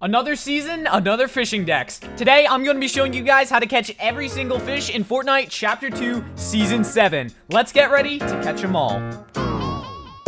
Another season, another fishing decks. Today, I'm going to be showing you guys how to catch every single fish in Fortnite Chapter 2, Season 7. Let's get ready to catch them all.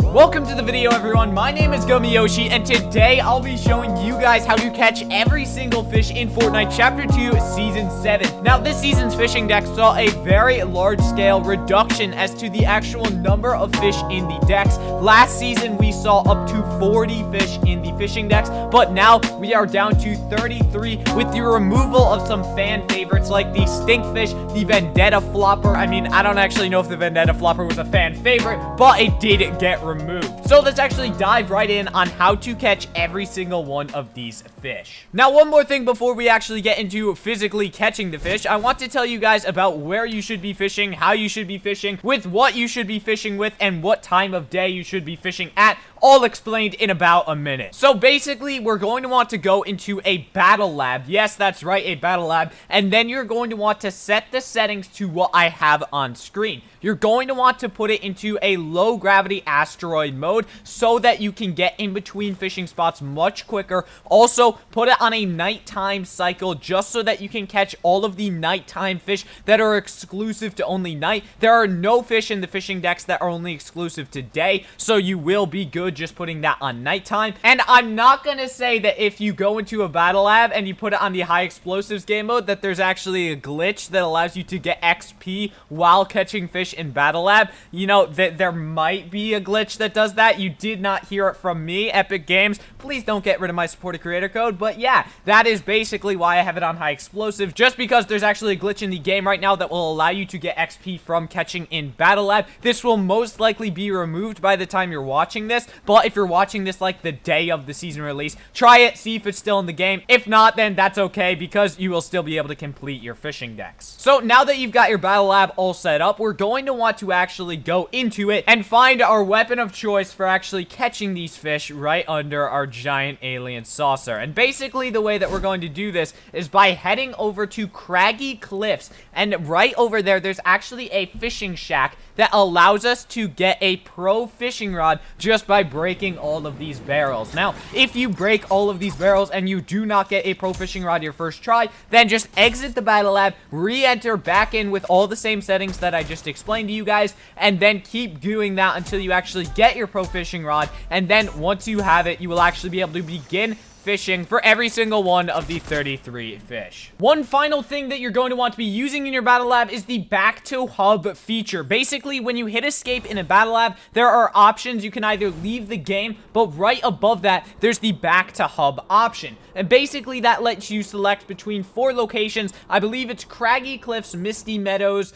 Welcome to the video, everyone. My name is Gummyoshi, and today I'll be showing you guys how to catch every single fish in Fortnite Chapter 2, Season 7. Now, this season's fishing deck saw a very large-scale reduction as to the actual number of fish in the decks. Last season, we saw up to 40 fish in the fishing decks, but now we are down to 33 with the removal of some fan favorites like the Stinkfish, the Vendetta Flopper. I mean, I don't actually know if the Vendetta Flopper was a fan favorite, but it did get removed. So let's actually dive right in on how to catch every single one of these fish. Now, one more thing before we actually get into physically catching the fish, I want to tell you guys about where you should be fishing, how you should be fishing, with what you should be fishing with, and what time of day you should be fishing at, all explained in about a minute. So basically, we're going to want to go into a battle lab. Yes, that's right, a battle lab. And then you're going to want to set the settings to what I have on screen. You're going to want to put it into a low gravity asteroid mode so that you can get in between fishing spots much quicker. Also, put it on a nighttime cycle just so that you can catch all of the nighttime fish that are exclusive to only night. There are no fish in the fishing decks that are only exclusive to day, so you will be good just putting that on nighttime. And I'm not gonna say that if you go into a battle lab and you put it on the high explosives game mode that there's actually a glitch that allows you to get XP while catching fish in battle lab. You know, that there might be a glitch that does that. You did not hear it from me, Epic Games. Please don't get rid of my supported creator code. But yeah, that is basically why I have it on high explosive, just because there's actually a glitch in the game right now that will allow you to get XP from catching in battle lab. This will most likely be removed by the time you're watching this, but if you're watching this like the day of the season release, try it, see if it's still in the game. If not, then that's okay, because you will still be able to complete your fishing decks. So now that you've got your battle lab all set up, we're going to want to actually go into it and find our weapon of choice for actually catching these fish right under our giant alien saucer. And basically the way that we're going to do this is by heading over to Craggy Cliffs, and right over there there's actually a fishing shack that allows us to get a pro fishing rod just by breaking all of these barrels. Now, if you break all of these barrels and you do not get a pro fishing rod your first try, then just exit the battle lab, re-enter back in with all the same settings that I just explained to you guys, and then keep doing that until you actually get your pro fishing rod. And then once you have it, you will actually be able to begin fishing for every single one of the 33 fish. One final thing that you're going to want to be using in your battle lab is the back to hub feature. Basically, when you hit escape in a battle lab, there are options. You can either leave the game, but right above that, there's the back to hub option. And basically, that lets you select between 4 locations. I believe it's Craggy Cliffs, Misty Meadows,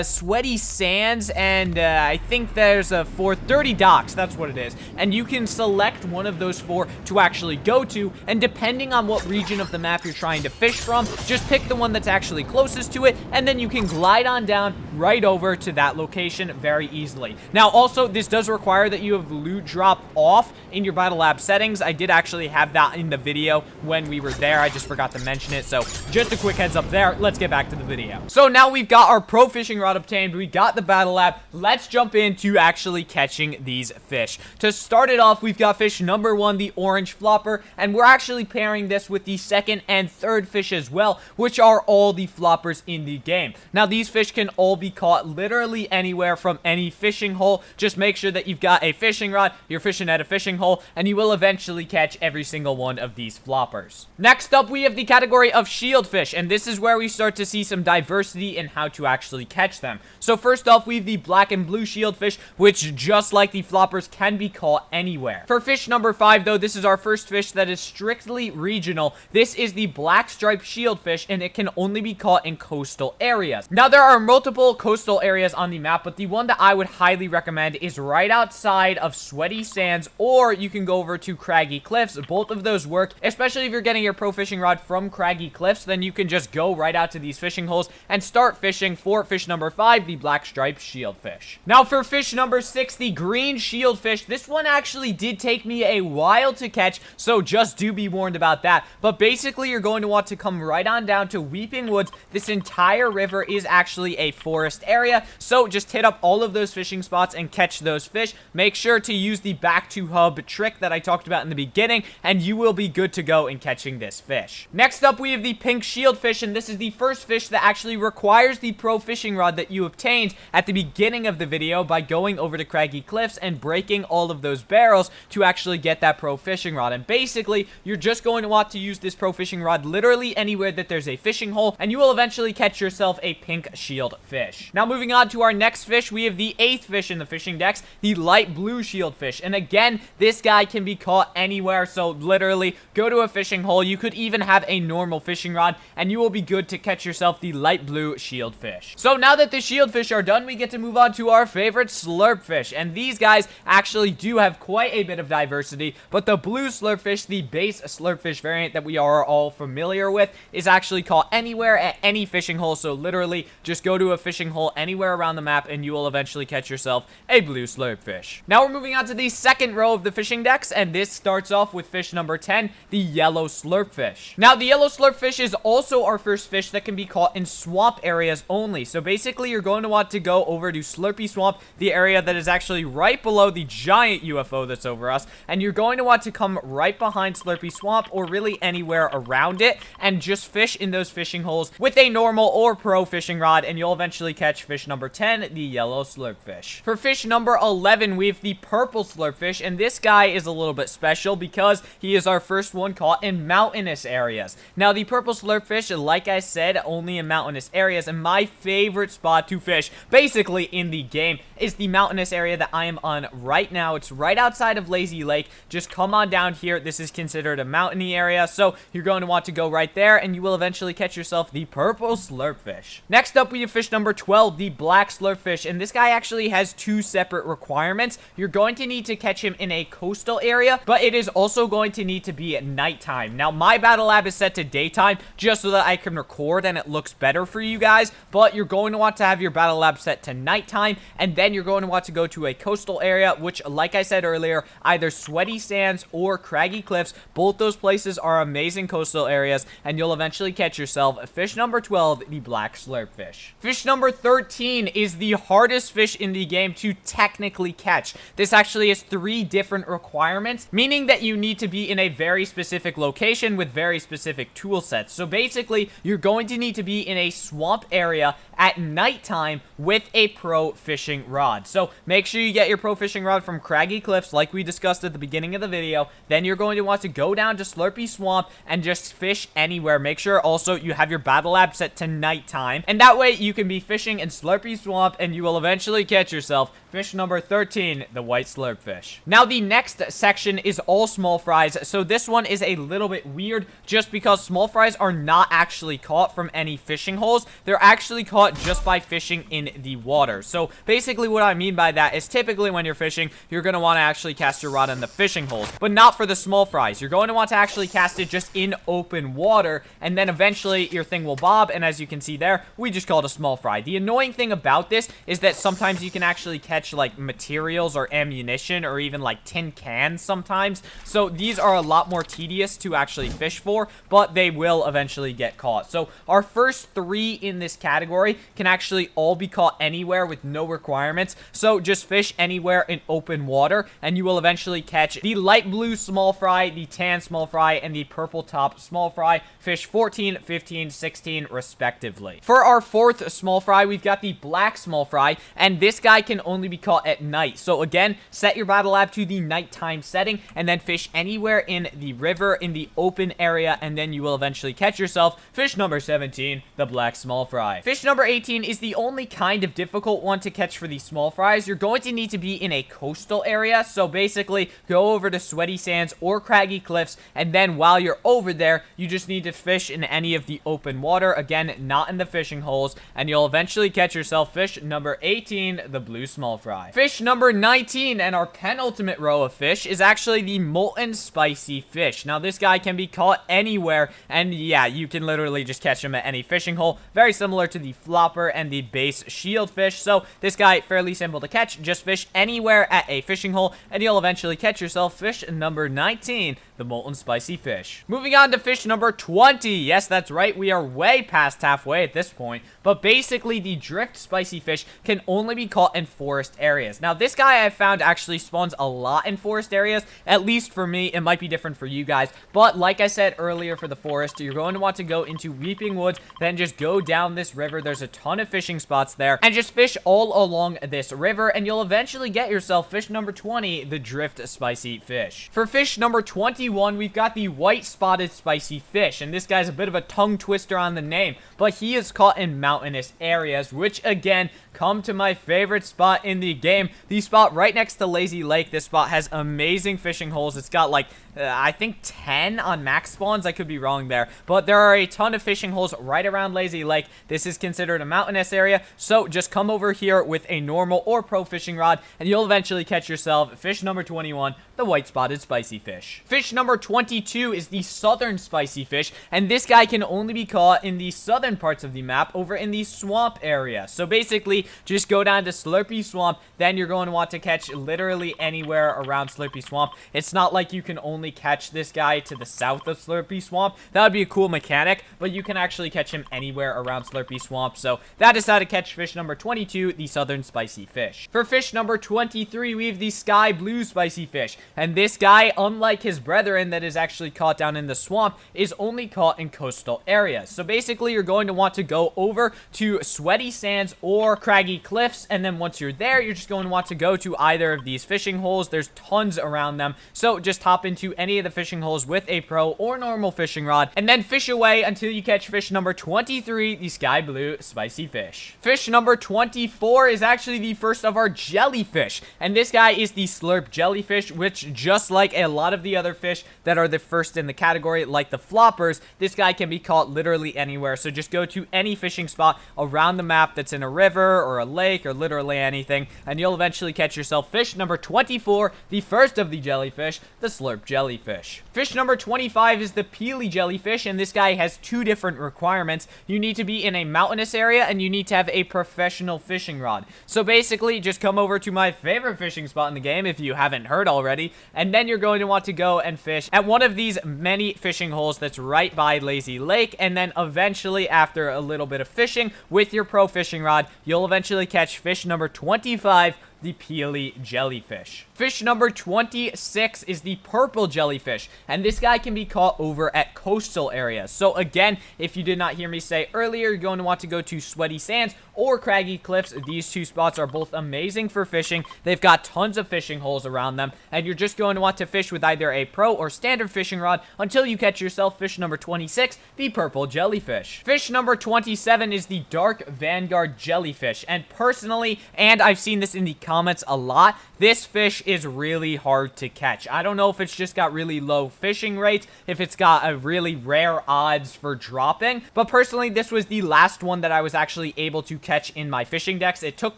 Sweaty Sands, and I think there's a 4th, Dirty Docks. That's what it is. And you can select one of those 4 to actually go to, and depending on what region of the map you're trying to fish from, just pick the one that's actually closest to it, and then you can glide on down right over to that location very easily. Now, also, this does require that you have loot drop off in your battle lab settings. I did actually have that in the video when we were there. I just forgot to mention it, so just a quick heads up there. Let's get back to the video. So now we've got our pro fishing rod obtained, we got the battle lab. Let's jump into actually catching these fish. To start it off, we've got fish number 1, the orange flopper, and we're actually pairing this with the 2nd and 3rd fish as well, which are all the floppers in the game. Now, these fish can all be caught literally anywhere from any fishing hole. Just make sure that you've got a fishing rod, you're fishing at a fishing hole, and you will eventually catch every single one of these floppers. Next up, we have the category of shield fish, and this is where we start to see some diversity in how to actually catch them. So first off, we have the black and blue shield fish, which just like the floppers can be caught anywhere. For fish number 5 though, this is our first fish that is strictly regional. This is the black striped shieldfish, and it can only be caught in coastal areas. Now, there are multiple coastal areas on the map, but the one that I would highly recommend is right outside of Sweaty Sands, or you can go over to Craggy Cliffs. Both of those work, especially if you're getting your pro fishing rod from Craggy Cliffs. Then you can just go right out to these fishing holes and start fishing for fish number 5, the black striped shieldfish. Now, for fish number 6, the green shieldfish, this one actually did take me a while to catch, so just just do be warned about that. But basically, you're going to want to come right on down to Weeping Woods. This entire river is actually a forest area, so just hit up all of those fishing spots and catch those fish. Make sure to use the back to hub trick that I talked about in the beginning, and you will be good to go in catching this fish. Next up, we have the pink shieldfish, and this is the first fish that actually requires the pro fishing rod that you obtained at the beginning of the video by going over to Craggy Cliffs and breaking all of those barrels to actually get that pro fishing rod. And basically, you're just going to want to use this pro fishing rod literally anywhere that there's a fishing hole, and you will eventually catch yourself a pink shieldfish. Now, moving on to our next fish, we have the 8th fish in the fishing decks, the light blue shieldfish. And again, this guy can be caught anywhere, so literally go to a fishing hole. You could even have a normal fishing rod, and you will be good to catch yourself the light blue shieldfish. So now that the shieldfish are done, we get to move on to our favorite slurpfish, and these guys actually do have quite a bit of diversity, but the blue slurpfish, the base slurpfish variant that we are all familiar with, is actually caught anywhere at any fishing hole. So literally just go to a fishing hole anywhere around the map and you will eventually catch yourself a blue slurpfish. Now we're moving on to the second row of the fishing decks, and this starts off with fish number 10, the yellow slurpfish. Now the yellow slurpfish is also our first fish that can be caught in swamp areas only. So basically, you're going to want to go over to Slurpy Swamp, the area that is actually right below the giant UFO that's over us, and you're going to want to come right behind Slurpy Swamp, or really anywhere around it, and just fish in those fishing holes with a normal or pro fishing rod, and you'll eventually catch fish number 10, the yellow slurpfish. For fish number 11, we have the purple slurpfish, and this guy is a little bit special because he is our first one caught in mountainous areas. Now the purple slurpfish, like I said, only in mountainous areas, and my favorite spot to fish basically in the game is the mountainous area that I am on right now. It's right outside of Lazy Lake. Just come on down here. This is considered a mountainy area, so you're going to want to go right there, and you will eventually catch yourself the purple slurpfish. Next up, we have fish number 12, the black slurpfish, and this guy actually has two separate requirements. You're going to need to catch him in a coastal area, but it is also going to need to be at nighttime. Now, my battle lab is set to daytime just so that I can record and it looks better for you guys, but you're going to want to have your battle lab set to nighttime, and then you're going to want to go to a coastal area, which, like I said earlier, either Sweaty Sands or Craggy Cliffs. Both those places are amazing coastal areas, and you'll eventually catch yourself fish number 12, the black slurpfish. Fish number 13 is the hardest fish in the game to technically catch. This actually has 3 different requirements, meaning that you need to be in a very specific location with very specific tool sets. So basically, you're going to need to be in a swamp area at nighttime with a pro fishing rod. So make sure you get your pro fishing rod from Craggy Cliffs like we discussed at the beginning of the video. Then you're going to want to go down to Slurpy Swamp and just fish anywhere. Make sure also you have your battle lab set to nighttime, and that way you can be fishing in Slurpy Swamp and you will eventually catch yourself fish number 13, the white slurpfish. Now the next section is all small fries, so this one is a little bit weird just because small fries are not actually caught from any fishing holes. They're actually caught just by fishing in the water. So basically what I mean by that is typically when you're fishing, you're going to want to actually cast your rod in the fishing holes, but not for the small fries. You're going to want to actually cast it just in open water, and then eventually your thing will bob, and as you can see there, we just call it a small fry. The annoying thing about this is that sometimes you can actually catch like materials or ammunition or even like tin cans sometimes, so these are a lot more tedious to actually fish for, but they will eventually get caught. So our first 3 in this category can actually all be caught anywhere with no requirements, so just fish anywhere in open water and you will eventually catch the light blue small fry, the tan small fry, and the purple top small fry, fish 14, 15, 16 respectively. For our 4th small fry, we've got the black small fry, and this guy can only be caught at night. So again, set your battle lab to the nighttime setting and then fish anywhere in the river in the open area, and then you will eventually catch yourself fish number 17, the black small fry. Fish number 18 is the only kind of difficult one to catch for these small fries. You're going to need to be in a coastal area, so basically go over to Sweaty Sands or Craggy Cliffs, and then while you're over there, you just need to fish in any of the open water, again, not in the fishing holes, and you'll eventually catch yourself fish number 18, the blue small small fry. Fish number 19 and our penultimate row of fish is actually the Molten Spicy Fish. Now, this guy can be caught anywhere, and yeah, you can literally just catch him at any fishing hole. Very similar to the flopper and the base shield fish. So this guy, fairly simple to catch. Just fish anywhere at a fishing hole, and you'll eventually catch yourself fish number 19, the Molten Spicy Fish. Moving on to fish number 20. Yes, that's right. We are way past halfway at this point. But basically, the Drift Spicy Fish can only be caught in forest areas. Now, this guy I've found actually spawns a lot in forest areas. At least for me, it might be different for you guys. But like I said earlier for the forest, you're going to want to go into Weeping Woods, then just go down this river. There's a ton of fishing spots there. And just fish all along this river, and you'll eventually get yourself fish number 20, the Drift Spicy Fish. For fish number 21, we've got the White Spotted Spicy Fish. And this guy's a bit of a tongue twister on the name, but he is caught in mountainous areas, which again, come to my favorite spot in the game, the spot right next to Lazy Lake. This spot has amazing fishing holes. It's got like I think 10 on max spawns. I could be wrong there, but there are a ton of fishing holes right around Lazy Lake. This is considered a mountainous area, so just come over here with a normal or pro fishing rod, and you'll eventually catch yourself fish number 21, the White Spotted Spicy Fish. Fish number 22 is the Southern Spicy Fish, and this guy can only be caught in the southern parts of the map over in the swamp area. So basically, just go down to Slurpy Swamp, then you're going to want to catch literally anywhere around Slurpy Swamp. It's not like you can only catch this guy to the south of Slurpy Swamp. That would be a cool mechanic, but you can actually catch him anywhere around Slurpy Swamp. So that is how to catch fish number 22, the Southern Spicy Fish. For fish number 23, we have the Sky Blue Spicy Fish. And this guy, unlike his brethren that is actually caught down in the swamp, is only caught in coastal areas. So basically, you're going to want to go over to Sweaty Sands or Craggy Cliffs, and then once you're there, you're just going to want to go to either of these fishing holes. There's tons around them, so just hop into any of the fishing holes with a pro or normal fishing rod, and then fish away until you catch fish number 23, the Sky Blue Spicy Fish. Fish number 24 is actually the first of our jellyfish, and this guy is the Slurp Jellyfish, which just like a lot of the other fish that are the first in the category, like the floppers, this guy can be caught literally anywhere. So just go to any fishing spot around the map that's in a river or a lake or literally anything, and you'll eventually catch yourself fish number 24, the first of the jellyfish, the Slurp Jellyfish. Fish number 25 is the Peely Jellyfish, and this guy has two different requirements. You need to be in a mountainous area, and you need to have a professional fishing rod. So basically, just come over to my favorite fishing spot in the game if you haven't heard already, and then you're going to want to go and fish at one of these many fishing holes that's right by Lazy Lake, and then eventually, after a little bit of fishing with your pro fishing rod, you'll eventually catch fish number 25, the Peely Jellyfish. Fish number 26 is the Purple Jellyfish, and this guy can be caught over at coastal areas. So again, if you did not hear me say earlier, you're going to want to go to Sweaty Sands or Craggy Cliffs. These two spots are both amazing for fishing. They've got tons of fishing holes around them, and you're just going to want to fish with either a pro or standard fishing rod until you catch yourself fish number 26, the Purple Jellyfish. Fish number 27 is the Dark Vanguard Jellyfish, and personally, and I've seen this in the comments a lot, this fish is really hard to catch. I don't know if it's just got really low fishing rates, if it's got a really rare odds for dropping, but personally, this was the last one that I was actually able to catch in my fishing decks. It took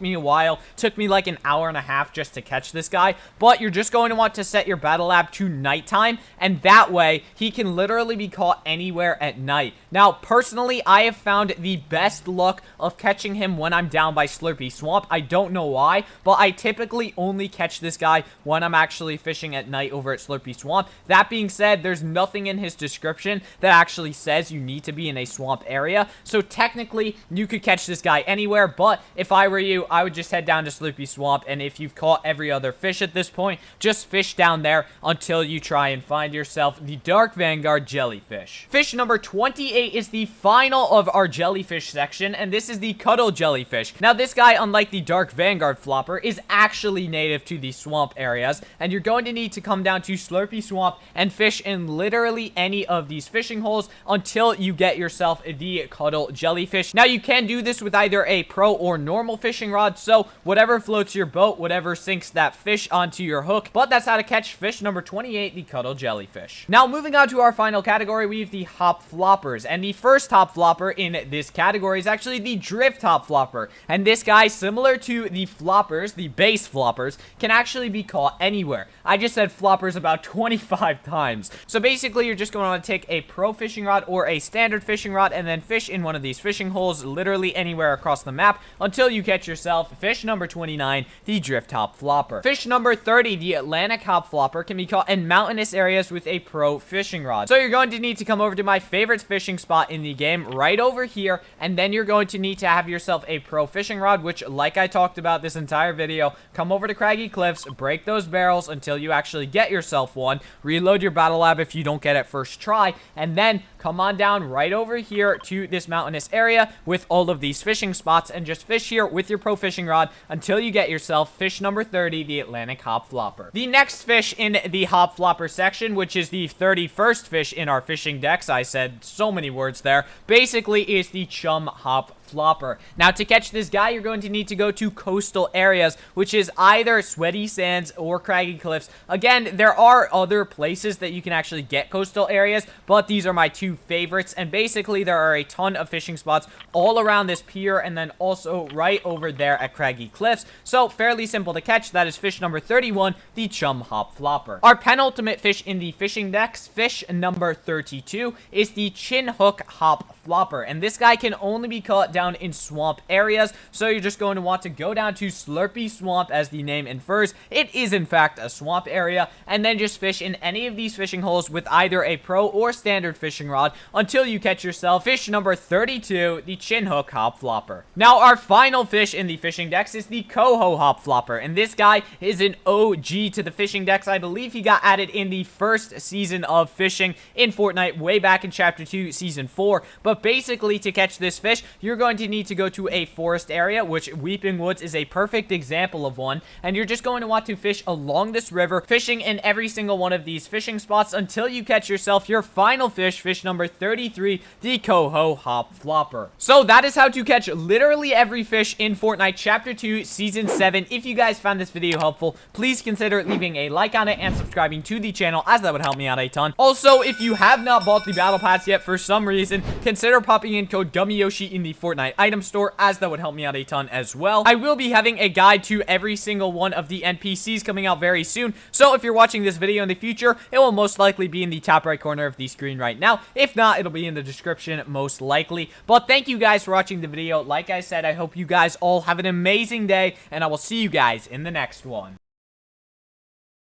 me a while. It took me like an hour and a half just to catch this guy, but you're just going to want to set your battle lab to nighttime, and that way, he can literally be caught anywhere at night. Now, personally, I have found the best luck of catching him when I'm down by Slurpy Swamp. I don't know why, but I typically only catch this guy when I'm actually fishing at night over at Slurpy Swamp. That being said, there's nothing in his description that actually says you need to be in a swamp area, so technically, you could catch this guy anywhere, but if I were you, I would just head down to Slurpy Swamp, and if you've caught every other fish at this point, just fish down there until you try and find yourself the Dark Vanguard Jellyfish. Fish number 28 is the final of our jellyfish section, and this is the Cuddle Jellyfish. Now, this guy, unlike the Dark Vanguard Flopper, is actually native to the swamp areas, and you're going to need to come down to Slurpy Swamp and fish in literally any of these fishing holes until you get yourself the Cuddle Jellyfish. Now, you can do this with either a pro or normal fishing rod, so whatever floats your boat, whatever sinks that fish onto your hook, but that's how to catch fish number 28, the Cuddle Jellyfish. Now, moving on to our final category, we have the Hop Floppers, and the first Hop Flopper in this category is actually the Drift Hop Flopper, and this guy, similar to the floppers, the base floppers, can actually be caught anywhere. I just said floppers about 25 times. So basically, you're just going to want to take a pro fishing rod or a standard fishing rod and then fish in one of these fishing holes literally anywhere across the map until you catch yourself fish number 29, the Drift Hop Flopper. Fish number 30, the Atlantic Hop Flopper, can be caught in mountainous areas with a pro fishing rod. So you're going to need to come over to my favorite fishing spot in the game right over here, and then you're going to need to have yourself a pro fishing rod, which, like I talked about this entire video, come over to Craggy Cliffs, break those barrels until you actually get yourself one, reload your battle lab if you don't get it first try, and then come on down right over here to this mountainous area with all of these fishing spots and just fish here with your pro fishing rod until you get yourself fish number 30, the Atlantic Hop Flopper. The next fish in the Hop Flopper section, which is the 31st fish in our fishing decks, I said so many words there, basically is the Chum Hop Flopper. Now, to catch this guy, you're going to need to go to coastal areas, which is either Sweaty Sands or Craggy Cliffs. Again, there are other places that you can actually get coastal areas, but these are my two favorites, and basically there are a ton of fishing spots all around this pier and then also right over there at Craggy Cliffs, so fairly simple to catch. That is fish number 31, the Chum Hop Flopper. Our penultimate fish in the fishing decks, fish number 32, is the Chinhook Hop Flopper, and this guy can only be caught down in swamp areas, so you're just going to want to go down to Slurpy Swamp, as the name infers. It is in fact a swamp area, and then just fish in any of these fishing holes with either a pro or standard fishing rod until you catch yourself fish number 32, the Chinhook Hop Flopper. Now, our final fish in the fishing decks is the Coho Hop Flopper, and this guy is an OG to the fishing decks. I believe he got added in the first season of fishing in Fortnite way back in Chapter 2, Season 4, but basically to catch this fish, you're going to need to go to a forest area, which Weeping Woods is a perfect example of one, and you're just going to want to fish along this river, fishing in every single one of these fishing spots until you catch yourself your final fish, fish number 33, the Coho Hop Flopper. So that is how to catch literally every fish in Fortnite Chapter 2, Season 7. If you guys found this video helpful, please consider leaving a like on it and subscribing to the channel, as that would help me out a ton. Also, if you have not bought the Battle Pass yet for some reason, consider popping in code Gummyoshi in the Fortnite item store, as that would help me out a ton as well. I will be having a guide to every single one of the NPCs coming out very soon, so if you're watching this video in the future, it will most likely be in the top right corner of the screen right now. If not, it'll be in the description most likely. But thank you guys for watching the video. Like I said, I hope you guys all have an amazing day, and I will see you guys in the next one.